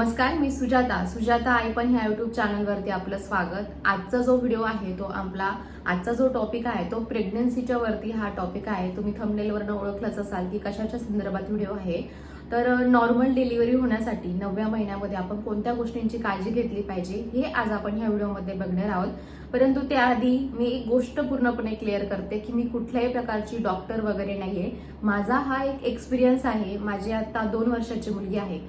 नमस्कार, मी सुजाता आई पण ह्या युट्यूब चॅनलवरती आपलं स्वागत. आजचा जो व्हिडिओ आहे तो आजचा जो टॉपिक आहे तो प्रेग्नन्सीच्या वरती हा टॉपिक आहे. तुम्ही थंबनेलवरनं ओळखलंच असाल की कशाच्या संदर्भात व्हिडिओ आहे. तर नॉर्मल डिलिव्हरी होण्यासाठी 9व्या महिन्यामध्ये आपण कोणत्या गोष्टींची काळजी घेतली पाहिजे हे आज आपण ह्या व्हिडिओमध्ये बघणार आहोत. परंतु त्याआधी मी एक गोष्ट पूर्णपणे क्लिअर करते की मी कुठल्याही प्रकारची डॉक्टर वगैरे नाहीये. माझा हा एक एक्सपिरियन्स आहे. माझी आता 2 वर्षाची मुलगी आहे,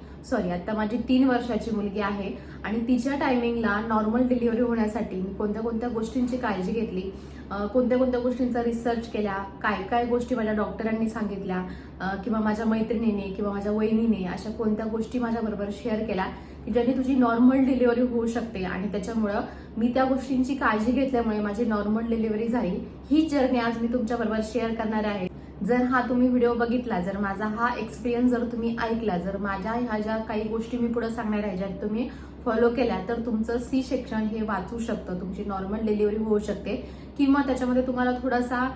आता माझी 3 वर्षाची मुलगी आहे आणि तिच्या टायमिंगला नॉर्मल डिलिव्हरी होण्यासाठी मी कोणत्या कोणत्या गोष्टींची काळजी घेतली, कोणत्या कोणत्या गोष्टींचा रिसर्च केला, काय काय गोष्टी माझ्या डॉक्टरांनी सांगितल्या किंवा माझ्या मैत्रिणीने किंवा माझ्या वहिनीने अशा कोणत्या गोष्टी माझ्याबरोबर शेअर केल्या की ज्याने तुझी नॉर्मल डिलिव्हरी होऊ शकते आणि त्याच्यामुळं मी त्या गोष्टींची काळजी घेतल्यामुळे माझी नॉर्मल डिलिव्हरी झाली. ही जर्नी आज मी तुमच्याबरोबर शेअर करणार आहे. जर हा तुम्ही व्हिडिओ बघितला, जर माझा हा एक्सपिरियन्स जर तुम्ही ऐकला, जर माझ्या ह्या ज्या काही गोष्टी मी पुढे सांगणार आहे ज्या तुम्ही फॉलो केल्या तर तुमचं सी सेक्शन हे वाचू शकतं, तुमची नॉर्मल डिलिव्हरी होऊ शकते किंवा त्याच्यामध्ये तुम्हाला थोडासा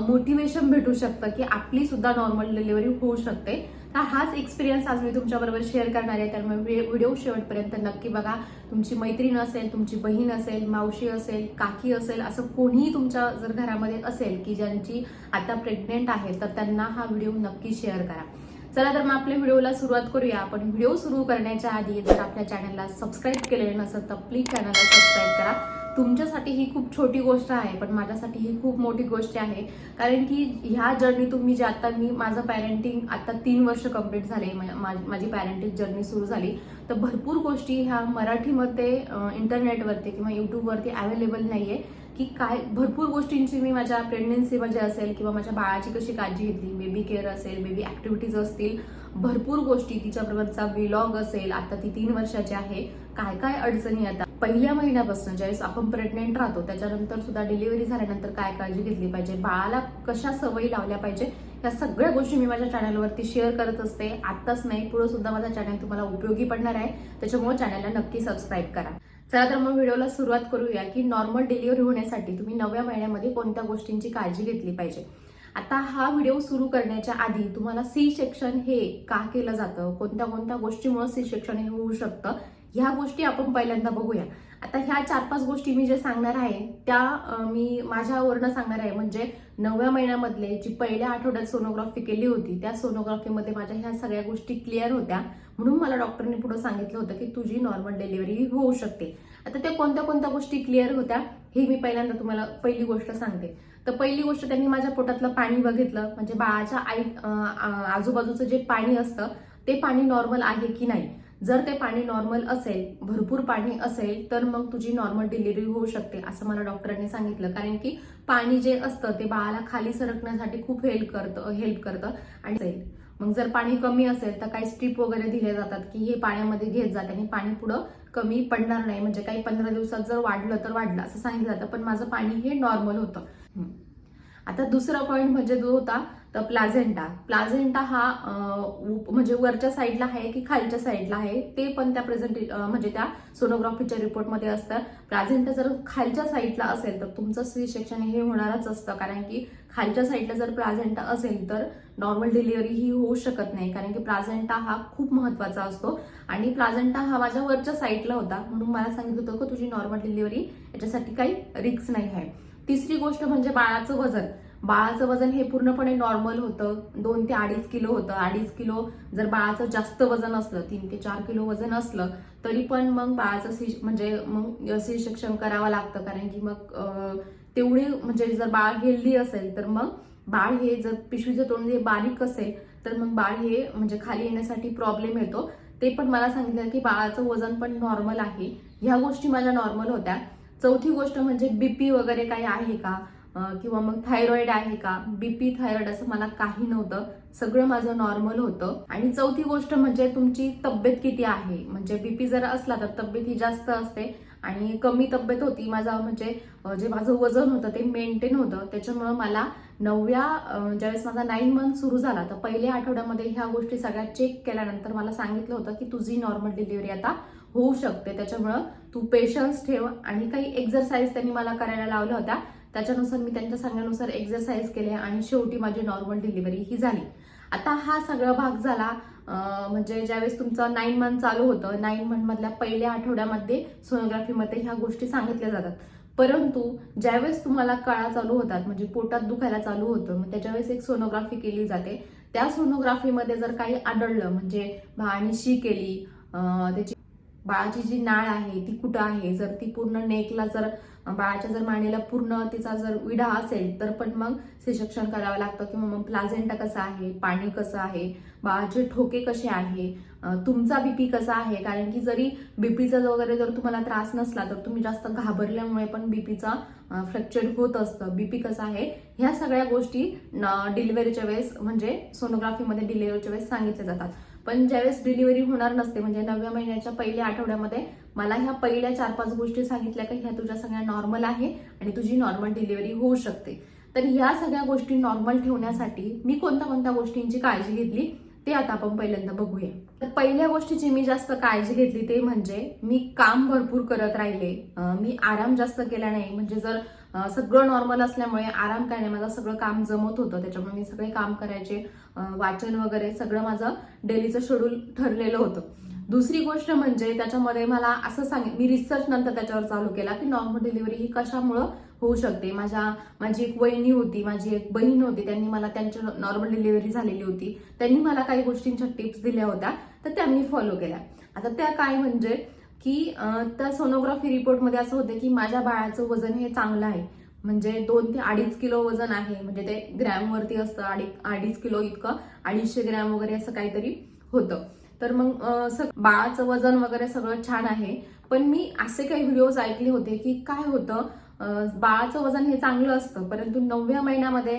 मोटिवेशन भेटू शकतं की आपली सुद्धा नॉर्मल डिलिव्हरी होऊ शकते. तर हाच एक्सपिरियन्स आज मी तुमच्याबरोबर शेअर करणार आहे. त्यामुळे व्हिडिओ शेवटपर्यंत नक्की बघा. तुमची मैत्रीण असेल, तुमची बहीण असेल, मावशी असेल, काकी असेल, असं कोणीही तुमच्या जर घरामध्ये असेल की ज्यांची आता प्रेग्नेंट आहे तर त्यांना हा व्हिडिओ नक्की शेअर करा. चला तर मग आपल्या व्हिडिओला सुरुवात करूया. आपण व्हिडिओ सुरू करण्याच्या आधी जर आपल्या चॅनलला सबस्क्राईब केलेलं नसेल तर प्लीज चॅनलला सबस्क्राईब करा. तुमच्यासाठी ही खूप छोटी गोष्ट आहे पण माझ्यासाठी ही खूप मोठी गोष्ट आहे. कारण की ह्या जर्नीतून मी जे आता माझं पॅरेंटिंग आता 3 वर्ष कंप्लीट झाले, माझी पॅरेंटिंग जर्नी सुरू झाली. तर भरपूर गोष्टी ह्या मराठीमध्ये इंटरनेटवरती किंवा युट्यूबवरती अवेलेबल नाहीये की काय भरपूर गोष्टींची मी माझ्या प्रेग्नन्सीमध्ये असेल किंवा माझ्या बाळाची कशी काळजी घेतली, बेबी केअर असेल, बेबी ऍक्टिव्हिटीज असतील, भरपूर गोष्टी, तिच्याबरोबरचा व्लॉग असेल. आता ती 3 वर्षाची आहे. काय काय अडचणी येतात पहिल्या महिन्यापासून ज्यावेळेस आपण प्रेग्नेंट राहतो त्याच्यानंतर सुद्धा डिलिव्हरी झाल्यानंतर काय काळजी घेतली पाहिजे, बाळाला कशा सवयी लावल्या पाहिजे, या सगळ्या गोष्टी मी माझ्या चॅनलवरती शेअर करत असते. आताच नाही, पुढे सुद्धा माझा चॅनल तुम्हाला उपयोगी पडणार आहे. त्याच्यामुळे चॅनलला नक्की सबस्क्राईब करा. चला तर मग व्हिडिओला सुरुवात करूया की नॉर्मल डिलिव्हरी होण्यासाठी तुम्ही 9व्या महिन्यामध्ये कोणत्या गोष्टींची काळजी घेतली पाहिजे. आता हा व्हिडिओ सुरू करण्याच्या आधी तुम्हाला सी सेक्शन हे का केलं जातं, कोणत्या कोणत्या गोष्टीमुळे सी सेक्शन हे होऊ शकतं, ह्या गोष्टी आपण पहिल्यांदा बघूया. आता ह्या 4-5 गोष्टी मी जे सांगणार आहे त्या मी माझ्यावरनं सांगणार आहे. म्हणजे 9व्या महिन्यामधले जी पहिल्या आठवड्यात सोनोग्राफी केली होती त्या सोनोग्राफीमध्ये माझ्या ह्या सगळ्या गोष्टी क्लिअर होत्या. म्हणून मला डॉक्टरने पुढे सांगितलं होतं की तुझी नॉर्मल डिलिव्हरी होऊ शकते. आता त्या कोणत्या कोणत्या गोष्टी क्लिअर होत्या हे मी पहिल्यांदा तुम्हाला पहिली गोष्ट सांगते. तर पहिली गोष्ट, त्यांनी माझ्या पोटातलं पाणी बघितलं. म्हणजे बाळाच्या आजूबाजूचं जे पाणी असतं ते पाणी नॉर्मल आहे की नाही. जर ते पाणी नॉर्मल असेल, भरपूर पाणी असेल, तर मग तुझी नॉर्मल डिलिव्हरी होऊ शकते असं मला डॉक्टरांनी सांगितलं. कारण की पाणी जे असतं ते बाळाला खाली सरकण्यासाठी खूप हेल्प करतं आणि मग जर पाणी कमी असेल तर काही स्ट्रीप वगैरे दिले जातात की हे पाण्यामध्ये घेत जा, आणि पाणी पुढं कमी पडणार नाही. म्हणजे काही 15 दिवसात जर वाढलं तर वाढलं असं सांगितलं जातं. पण माझं पाणी हे नॉर्मल होतं. आता दुसरा पॉईंट म्हणजे जो होता तर प्लाझेंटा हा म्हणजे वरच्या साईडला आहे की खालच्या साईडला आहे ते पण त्या म्हणजे त्या सोनोग्राफीच्या रिपोर्टमध्ये असतं. प्लाझेंटा जर खालच्या साईडला असेल तर तुमचं सी सेक्शन हे होणारच असतं. कारण की खालच्या साईडला जर प्लाझेंटा असेल तर नॉर्मल डिलिव्हरी ही होऊ शकत नाही. कारण की प्लाझेंटा हा खूप महत्वाचा असतो आणि प्लाझेंटा हा माझ्या वरच्या साईडला होता. म्हणून मला सांगितलं होतं की तुझी नॉर्मल डिलिव्हरी याच्यासाठी काही रिस्क नाही आहे. तिसरी गोष्ट म्हणजे बाळाचं वजन हे पूर्णपणे नॉर्मल होतं. 2 ते 2.5 किलो होतं. 2.5 किलो जर बाळाचं जास्त वजन असलं, 3 ते 4 किलो वजन असलं तरी पण मग बाळाचं मग सी सेक्शन करावं लागतं. कारण की मग तेवढी म्हणजे जर बाळ हेल्दी असेल तर मग बाळ हे जर पिशवीचं तोंड हे बारीक असेल तर मग बाळ हे म्हणजे खाली येण्यासाठी प्रॉब्लेम येतो. ते पण मला सांगितलं की बाळाचं वजन पण नॉर्मल आहे. ह्या गोष्टी माझ्या नॉर्मल होत्या. चौथी गोष्ट म्हणजे बीपी वगैरे काही आहे का किंवा मग थायरॉइड आहे का. बीपी थायरॉइड असं मला काही नव्हतं, सगळं माझं नॉर्मल होतं. आणि चौथी गोष्ट म्हणजे तुमची तब्येत किती आहे. म्हणजे बीपी जर असला तर तब्येत ही जास्त असते आणि कमी तब्येत होती. म्हणजे जे माझं वजन होतं ते मेंटेन होतं. त्याच्यामुळं मला ज्यावेळेस माझा 9 मंथ सुरू झाला तर पहिल्या आठवड्यामध्ये ह्या गोष्टी सगळ्या चेक केल्यानंतर मला सांगितलं होतं की तुझी नॉर्मल डिलिव्हरी आता होऊ शकते. त्याच्यामुळं तू पेशन्स ठेव. आणि काही एक्सरसाइज त्यांनी मला करायला लावल्या होत्या. त्याच्यानुसार मी त्यांच्या सांगण्यानुसार एक्सरसाइज केले आणि शेवटी माझी नॉर्मल डिलिव्हरी ही झाली. आता हा सगळा भाग झाला म्हणजे ज्यावेळेस तुमचं 9 मंथ चालू होतं, 9 मंथ मधल्या पहिल्या आठवड्यामध्ये सोनोग्राफीमध्ये ह्या गोष्टी सांगितल्या जातात. परंतु ज्यावेळेस तुम्हाला कळा चालू होतात, म्हणजे पोटात दुखायला चालू होतं, मग त्याच्यावेळेस एक सोनोग्राफी केली जाते. त्या सोनोग्राफीमध्ये जर काही आढळलं, म्हणजे बाळाने शी केली, त्याची बाळाची जी नाळ आहे ती कुठं आहे, जर ती पूर्ण नेकला, जर बाळाच्या जर मानेला पूर्ण तिचा जर विडा असेल तर पण मग सी-सेक्शन करावं लागतं, किंवा मग प्लाझेंटा कसा आहे, पाणी कसं आहे, बाळाचे ठोके कसे आहे, तुमचा बीपी कसा आहे. कारण की जरी बीपीचा वगैरे जर तुम्हाला त्रास नसला तर तुम्ही जास्त घाबरल्यामुळे पण बीपीचा फ्लक्च्युएट होत असतं. बीपी कसा आहे, ह्या सगळ्या गोष्टी डिलिव्हरीच्या वेळेस, म्हणजे सोनोग्राफीमध्ये डिलिव्हरीच्या वेळेस सांगितल्या जातात. पण ज्यावेळेस डिलिव्हरी होणार नसते, म्हणजे 9व्या महिन्याच्या पहिल्या आठवड्यामध्ये मला ह्या पहिल्या 4-5 गोष्टी सांगितल्या की ह्या तुझ्या सगळ्या नॉर्मल आहे आणि तुझी नॉर्मल डिलिव्हरी होऊ शकते. तर ह्या सगळ्या गोष्टी नॉर्मल ठेवण्यासाठी मी कोणत्या कोणत्या गोष्टींची काळजी घेतली ते आता आपण पहिल्यांदा बघूया. तर पहिल्या गोष्टीची मी जास्त काळजी घेतली ते म्हणजे मी काम भरपूर करत राहिले. मी आराम जास्त केला नाही. म्हणजे जर सगळं नॉर्मल असल्यामुळे आराम काय नाही, माझं सगळं काम जमत होतं, त्याच्यामुळे मी सगळे काम करायचे, वाचन वगैरे सगळं माझं डेलीचं शेड्यूल ठरलेलं होतं. दुसरी गोष्ट म्हणजे त्याच्यामध्ये मला असं मी रिसर्च नंतर त्याच्यावर चालू केला की नॉर्मल डिलिव्हरी ही कशामुळं होऊ शकते. माझी एक वहिनी होती, माझी एक बहीण होती, त्यांनी मला त्यांची नॉर्मल डिलिव्हरी झालेली होती, त्यांनी मला काही गोष्टींच्या टिप्स दिल्या होत्या, तर त्या मी फॉलो केल्या. आता त्या काय म्हणजे की त्या सोनोग्राफी रिपोर्टमध्ये असं होतं की माझ्या बाळाचं वजन हे चांगलं आहे, म्हणजे 2 ते 2.5 किलो वजन आहे, म्हणजे ते ग्रॅमवरती असतं, 2.5 किलो इतकं, 250 ग्रॅम वगैरे असं काहीतरी होतं. तर मग बाळाचं वजन वगैरे सगळं छान आहे. पण मी असे काही व्हिडिओज ऐकले होते की काय होतं, बाळाचं वजन हे चांगलं असतं, परंतु 9व्या महिन्यामध्ये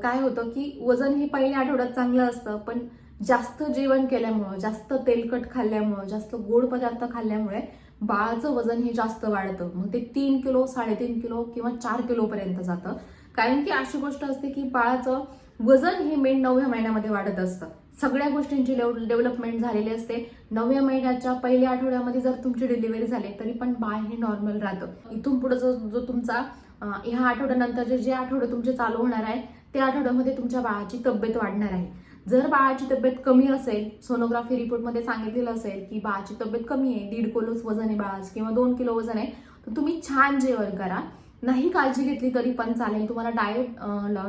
काय होतं की वजन हे पहिल्या आठवड्यात चांगलं असतं, पण जास्त जेवण केल्यामुळं, जास्त तेलकट खाल्ल्यामुळं, जास्त गोड पदार्थ खाल्ल्यामुळे बाळाचं वजन हे जास्त वाढतं. मग ते 3 किलो, 3.5 किलो किंवा 4 किलो पर्यंत जातं. कारण की अशी गोष्ट असते की बाळाचं वजन हे मेन 9व्या महिन्यामध्ये वाढत असतं. सगळ्या गोष्टींची डेव्हलपमेंट झालेली असते. 9व्या महिन्याच्या पहिल्या आठवड्यामध्ये जर तुमची डिलिव्हरी झाली तरी पण बाळ हे नॉर्मल राहतं. इथून पुढे जो तुमचा ह्या आठवड्यानंतरचे जे आठवडे तुमचे चालू होणार आहे त्या आठवड्यामध्ये तुमच्या बाळाची तब्येत वाढणार आहे. जर बाळाची तब्येत कमी असेल, सोनोग्राफी रिपोर्टमध्ये सांगितलेलं असेल की बाळाची तब्येत कमी आहे, 1.5 किलो वजन आहे बाळाचं किंवा 2 किलो वजन आहे, तर तुम्ही छान जेवण करा. नाही काळजी घेतली तरी पण चालेल. तुम्हाला डाएट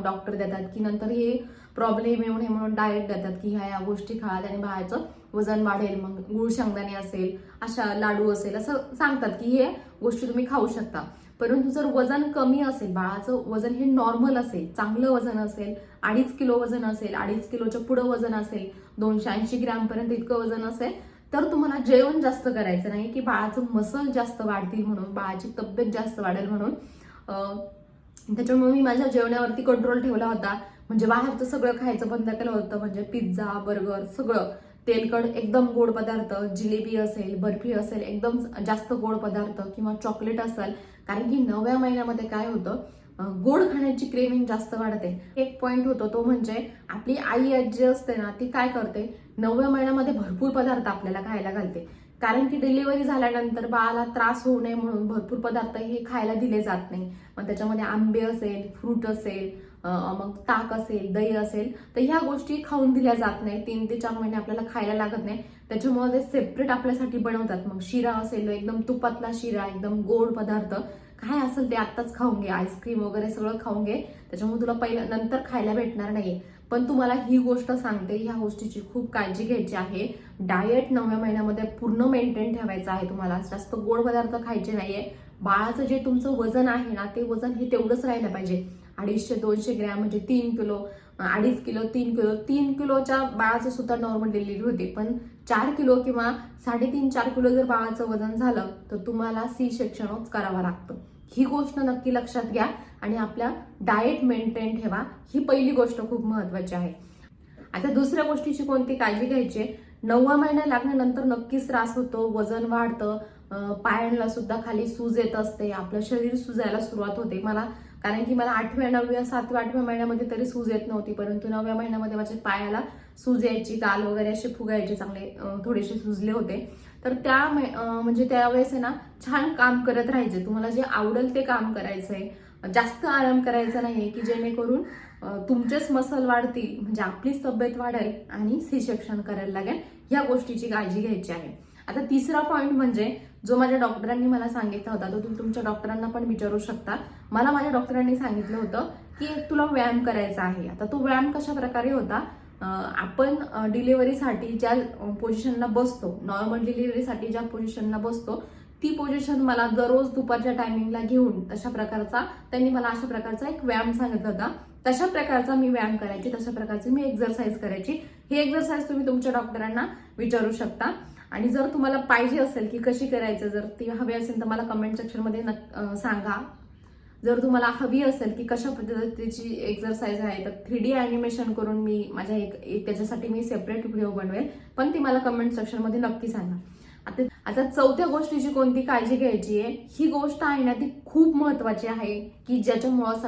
डॉक्टर देतात की नंतर हे प्रॉब्लेम येऊ नये म्हणून डाएट देतात की ह्या गोष्टी खा, त्याने बाळाचं वजन वाढेल. मग गुळ शेंगदाणे असेल, अशा लाडू असेल, असं सांगतात की हे गोष्टी तुम्ही खाऊ शकता. परंतु जर वजन कमी असेल, बाळाचं वजन हे नॉर्मल असेल, चांगलं वजन असेल, 2.5 किलो वजन असेल, 2.5 किलोच्या पुढं वजन असेल, 280 ग्रॅम पर्यंत इतकं वजन असेल, तर तुम्हाला जेवण जास्त करायचं नाही की बाळाचं मसल जास्त वाढतील म्हणून, बाळाची तब्येत जास्त वाढेल म्हणून. त्याच्यामुळे मी माझ्या जेवणावरती कंट्रोल ठेवला होता. म्हणजे बाहेरचं सगळं खायचं बंद केलं होतं. म्हणजे पिझ्झा, बर्गर, सगळं तेलकट, एकदम गोड पदार्थ, जिलेबी असेल, बर्फी असेल, एकदम जास्त गोड पदार्थ किंवा चॉकलेट असेल. कारण की 9व्या महिन्यामध्ये काय होतं, गोड खाण्याची क्रेविंग जास्त वाढते. एक पॉइंट होतो तो म्हणजे आपली आई आजी असते ना, ती काय करते, 9व्या महिन्यामध्ये भरपूर पदार्थ आपल्याला खायला घालते. कारण की डिलिव्हरी झाल्यानंतर बाळाला त्रास होऊ नये म्हणून भरपूर पदार्थ हे खायला दिले जात नाही. मग त्याच्यामध्ये आंबे असेल, फ्रूट असेल, मग ताक असेल, दही असेल, तर ह्या गोष्टी खाऊन दिल्या जात नाही. 3 ते 4 महिने आपल्याला खायला लागत नाही. त्याच्यामुळे ते सेपरेट आपल्यासाठी बनवतात. मग शिरा असेल, एकदम तुपातला शिरा, एकदम गोड पदार्थ, काय असेल ते आत्ताच खाऊन घे, आईस्क्रीम वगैरे सगळं खाऊन घे, त्याच्यामुळे तुला पहिलं नंतर खायला भेटणार नाही. पण तुम्हाला ही गोष्ट सांगते, ह्या गोष्टीची खूप काळजी घ्यायची आहे. डाएट 9व्या महिन्यामध्ये पूर्ण मेंटेन ठेवायचं आहे. तुम्हाला जास्त गोड पदार्थ खायचे नाहीये. बाळाचं जे तुमचं वजन आहे ना, ते वजन हे तेवढंच राहिलं पाहिजे. 250-200 ग्रॅम म्हणजे 3 किलो, 2.5 किलो, 3 किलो. 3 किलोच्या बाळाचं सुद्धा नॉर्मल डिलिव्हरी होते. पण 4 किलो किंवा 3.5-4 किलो जर बाळाचं वजन झालं तर तुम्हाला सी-सेक्शनच करावं लागतं. ही गोष्ट नक्की लक्षात घ्या आणि आपल्या डाएट मेंटेन ठेवा. ही पहिली गोष्ट खूप महत्वाची आहे. आता दुसऱ्या गोष्टीची कोणती काळजी घ्यायची, 9व्या महिना लागल्यानंतर नक्कीच त्रास होतो, वजन वाढतं, पायांना सुद्धा खाली सूज येत असते, आपलं शरीर सुजायला सुरुवात होते. कारण की मला 8व्या, 9व्या, 7व्या, 8व्या महिन्यामध्ये तरी सूज येत नव्हती, परंतु 9व्या महिन्यामध्ये माझ्या पायाला सूज यायची, गाल वगैरे असे फुगायचे, चांगले थोडेसे सुजले होते. तर म्हणजे त्यावेळेस आहे ना, छान काम करत राहायचे. तुम्हाला जे आवडेल ते काम करायचंय, जास्त आराम करायचा नाही की जेणेकरून तुमचेच मसल वाढतील, म्हणजे आपलीच तब्येत वाढेल आणि सी सेक्शन करायला लागेल. या गोष्टीची काळजी घ्यायची आहे. आता तिसरा पॉईंट म्हणजे जो माझ्या डॉक्टरांनी मला सांगितला होता, तो तुम्ही तुमच्या डॉक्टरांना पण विचारू शकता. मला माझ्या डॉक्टरांनी सांगितलं होतं की एक तुला व्यायाम करायचा आहे. आता तो व्यायाम कशा प्रकारे होता, आपण डिलिव्हरीसाठी ज्या पोझिशनला बसतो, नॉर्मल डिलिव्हरीसाठी ज्या पोझिशनला बसतो, ती पोझिशन मला दररोज दुपारच्या टायमिंगला घेऊन तशा प्रकारचा त्यांनी मला अशा प्रकारचा एक व्यायाम सांगितला होता. तशा प्रकारचा मी व्यायाम करायची, तशा प्रकारची मी एक्सरसाइज करायची. हे एक्सरसाइज तुम्ही तुमच्या डॉक्टरांना विचारू शकता. आणि जर तुम्हाला पाहिजे असेल की कशी करायचं, जर ती हवी असेल तर मला कमेंट सेक्शनमध्ये सांगा. जर तुम्हाला हवी असेल की कशा पद्धतीची एक्सरसाइज आहे, तर 3D ॲनिमेशन करून मी माझ्या त्याच्यासाठी मी सेपरेट व्हिडिओ बनवेल, पण ती मला कमेंट सेक्शनमध्ये नक्की सांगा. आता चौथ्या गोष्टीची कोणती काळजी घ्यायची आहे, ही गोष्ट आहे ना, ती खूप महत्वाची आहे की ज्याच्यामुळं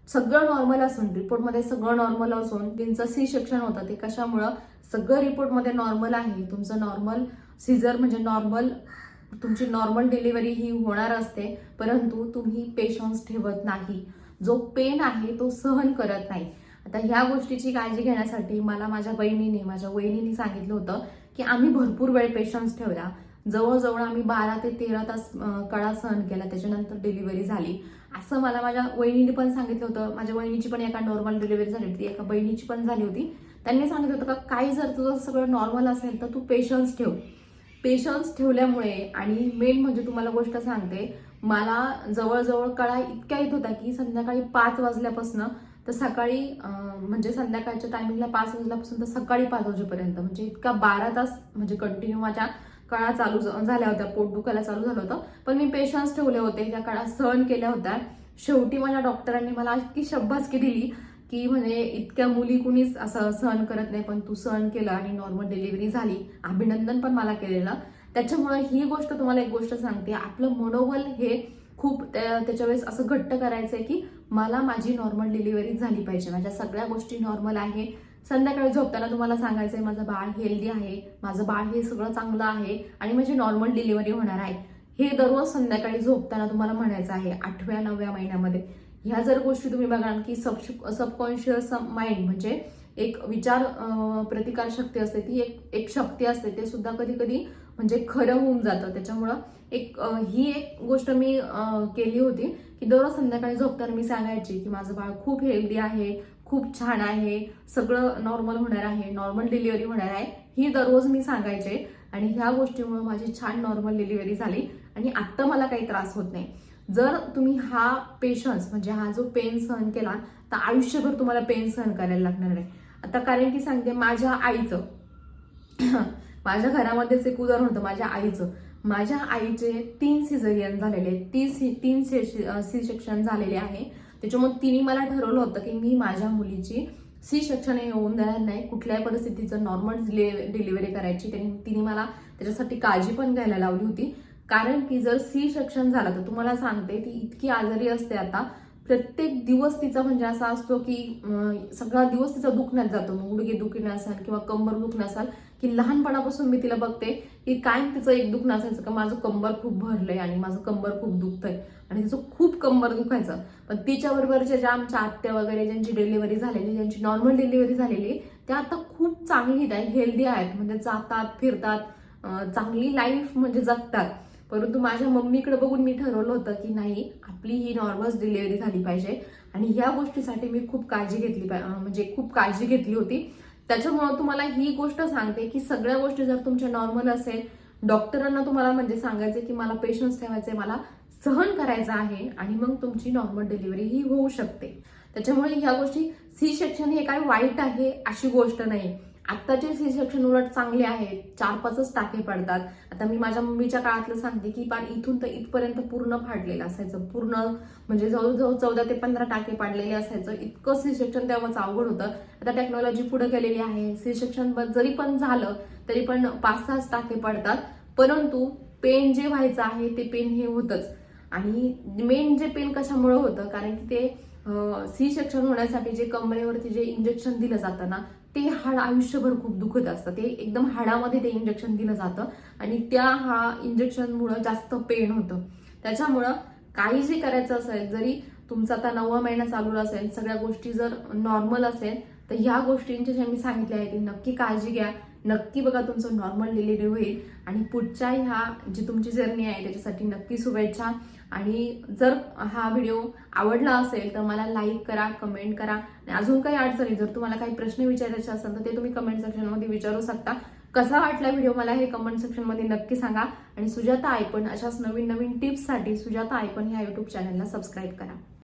सगळं नॉर्मल असून, रिपोर्टमध्ये सगळं नॉर्मल असून त्यांचं सी सेक्शन होतं. ते कशामुळं, सगळं रिपोर्टमध्ये नॉर्मल आहे, तुमचं नॉर्मल सीझर म्हणजे तुमची नॉर्मल डिलिव्हरी ही होणार असते, परंतु तुम्ही पेशन्स ठेवत नाही, जो पेन आहे तो सहन करत नाही. आता ह्या गोष्टीची काळजी घेण्यासाठी मला माझ्या वहिनीने सांगितलं होतं की आम्ही भरपूर वेळ पेशन्स ठेवला. जवळजवळ आम्ही 12 ते 13 तास कळा सहन केला, त्याच्यानंतर डिलिव्हरी झाली, असं मला माझ्या वहिनीने पण सांगितलं होतं. माझ्या वहिनीची पण एका नॉर्मल डिलिव्हरी झाली होती, एका बहिणीची पण झाली होती. त्यांनी सांगितलं होतं का काही जर तुझं सगळं नॉर्मल असेल तर तू पेशन्स ठेव. पेशन्स ठेवल्यामुळे, आणि मेन म्हणजे तुम्हाला गोष्ट सांगते, मला जवळजवळ कळा इतक्या येत होता की संध्याकाळी 5 वाजल्यापासून तर सकाळी म्हणजे संध्याकाळच्या टायमिंगला 5 वाजल्यापासून तर सकाळी 5 वाजेपर्यंत, म्हणजे इतका 12 तास म्हणजे कंटिन्यू माझ्या कळा चालू झाल्या होत्या, पोट दुखायला चालू झालं होतं. पण मी पेशन्स ठेवले होते, त्या कळा सहन केल्या होत्या. शेवटी माझ्या डॉक्टरांनी मला इतकी शाबासकी दिली की म्हणे इतक्या मुली कुणीच असं सहन करत नाही, पण तू सहन केलं आणि नॉर्मल डिलिव्हरी झाली. अभिनंदन पण मला केलेलं. त्याच्यामुळे ही गोष्ट, तुम्हाला एक गोष्ट सांगते, आपलं मनोबल हे खूप त्याच्या वेळेस असं घट्ट करायचंय की मला माझी नॉर्मल डिलिव्हरी झाली पाहिजे, माझ्या सगळ्या गोष्टी नॉर्मल आहे. संध्याकाळी झोपताना तुम्हाला सांगायचंय माझं बाळ हेल्दी आहे, माझं बाळ हे सगळं चांगलं आहे आणि माझी नॉर्मल डिलिव्हरी होणार आहे. हे दररोज संध्याकाळी झोपताना तुम्हाला म्हणायचं आहे 8व्या 9व्या महिन्यामध्ये. ह्या जर गोष्टी तुम्ही बघाल की सबकॉन्शियस माइंड म्हणजे एक विचार प्रतिकार शक्ती असते, ती एक शक्ती असते, ते सुद्धा कधी कधी म्हणजे खरं होऊन जातं. त्याच्यामुळं ही एक गोष्ट मी केली होती की दररोज संध्याकाळी झोपताना मी सांगायची की माझं बाळ खूप हेल्दी आहे, खूप छान आहे, सगळं नॉर्मल होणार आहे, नॉर्मल डिलिव्हरी होणार आहे, ही दररोज मी सांगायचे. आणि ह्या गोष्टीमुळे माझी छान नॉर्मल डिलिव्हरी झाली आणि आत्ता मला काही त्रास होत नाही. जर तुम्ही हा पेशन्स म्हणजे हा जो पेन सहन केला, तर आयुष्यभर तुम्हाला पेन सहन करायला लागणार नाही. आता कारण की सांगते, माझ्या आईचं माझ्या घरामध्येच एक उदाहरण होतं. माझ्या आईचे 3 सिझरियन झालेले, 3 सी सेक्शन झालेले आहे. त्याच्यामुळे तिने मला ठरवलं होतं की मी माझ्या मुलीची सी सेक्शन होऊन देणार नाही, कुठल्याही परिस्थितीचं नॉर्मल डिलिव्हरी करायची. तिने मला त्याच्यासाठी काळजी पण घ्यायला लावली होती. कारण की जर सी सेक्शन झालं तर तुम्हाला सांगते, ती इतकी आजारी असते आता, प्रत्येक दिवस तिचा म्हणजे असा असतो की सगळा दिवस तिचा दुखण्यात जातो. मग गुडघे दुखणे असाल किंवा कंबर दुखणं असाल, की लहानपणापासून मी तिला बघते की कायम तिचं एक दुखणं असायचं का माझं कंबर खूप भरलंय आणि माझं कंबर खूप दुखतंय, आणि तिचं खूप कंबर दुखायचं. पण तिच्याबरोबरच्या ज्या आमच्या आत्या वगैरे ज्यांची डिलिव्हरी झालेली, ज्यांची नॉर्मल डिलिव्हरी झालेली, त्या आता खूप चांगली आहेत, हेल्दी आहेत, म्हणजे जातात फिरतात, चांगली लाईफ म्हणजे जगतात. परंतु माझ्या मम्मीकडे बघून मी ठरवलं होतं की नाही, आपली ही नॉर्मल डिलिव्हरी झाली पाहिजे. आणि ह्या गोष्टीसाठी मी खूप काळजी घेतली होती. त्याच्यामुळे तुम्हाला ही गोष्ट सांगते की सगळ्या गोष्टी जर तुमच्या नॉर्मल असेल, डॉक्टरांना तुम्हाला म्हणजे सांगायचे की मला पेशन्स ठेवायचे, मला सहन करायचं आहे, आणि मग तुमची नॉर्मल डिलिव्हरी ही होऊ शकते. त्याच्यामुळे ह्या गोष्टी, सी सेक्शन हे काय वाईट आहे अशी गोष्ट नाही. आत्ताचे सी सेक्शन उलट चांगले आहेत, 4-5च टाके पडतात. आता मी माझ्या मम्मीच्या काळातलं सांगते की पार इथून तर इथपर्यंत पूर्ण फाडलेलं असायचं, पूर्ण म्हणजे जवळजवळ 14 ते 15 टाके पाडलेले असायचं. इतकं सी सेक्शन तेव्हाच अवघड होतं. आता टेक्नॉलॉजी पुढे गेलेली आहे, सी सेक्शन जरी पण झालं तरी पण 5-6 टाके पडतात. परंतु पेन जे व्हायचं आहे ते पेन हे होतच. आणि मेन जे पेन कशामुळे होतं, कारण की ते सी सेक्शन होण्यासाठी जे कमरेवरती जे इंजेक्शन दिलं जातं ना, ते हाड आयुष्यभर खूप दुखत असतं. ते एकदम हाडामध्ये ते इंजेक्शन दिलं जातं आणि त्या इंजेक्शनमुळं जास्त पेन होतं. त्याच्यामुळं काही जे करायचं असेल, जरी तुमचा आता 9वा महिना चालू असेल, सगळ्या गोष्टी जर नॉर्मल असेल तर ह्या गोष्टींच्या ज्या मी सांगितल्या आहेत ती नक्की काळजी घ्या. नक्की बघा तुमचं नॉर्मल डिलिव्हरी होईल आणि पुढच्या ह्या जी तुमची जर्नी आहे त्याच्यासाठी नक्की शुभेच्छा. आणि जर हा व्हिडिओ आवडला असेल तर मला लाईक करा, कमेंट करा. आणि अजून काही अडचणी, जर तुम्हाला काही प्रश्न विचारायचे असेल तर ते तुम्ही कमेंट सेक्शनमध्ये विचारू शकता. कसा वाटला व्हिडिओ मला हे कमेंट सेक्शनमध्ये नक्की सांगा. आणि सुजाता आयपण अशाच नवीन नवीन टिप्ससाठी सुजाता आयपण ह्या युट्यूब चॅनलला सबस्क्राईब करा.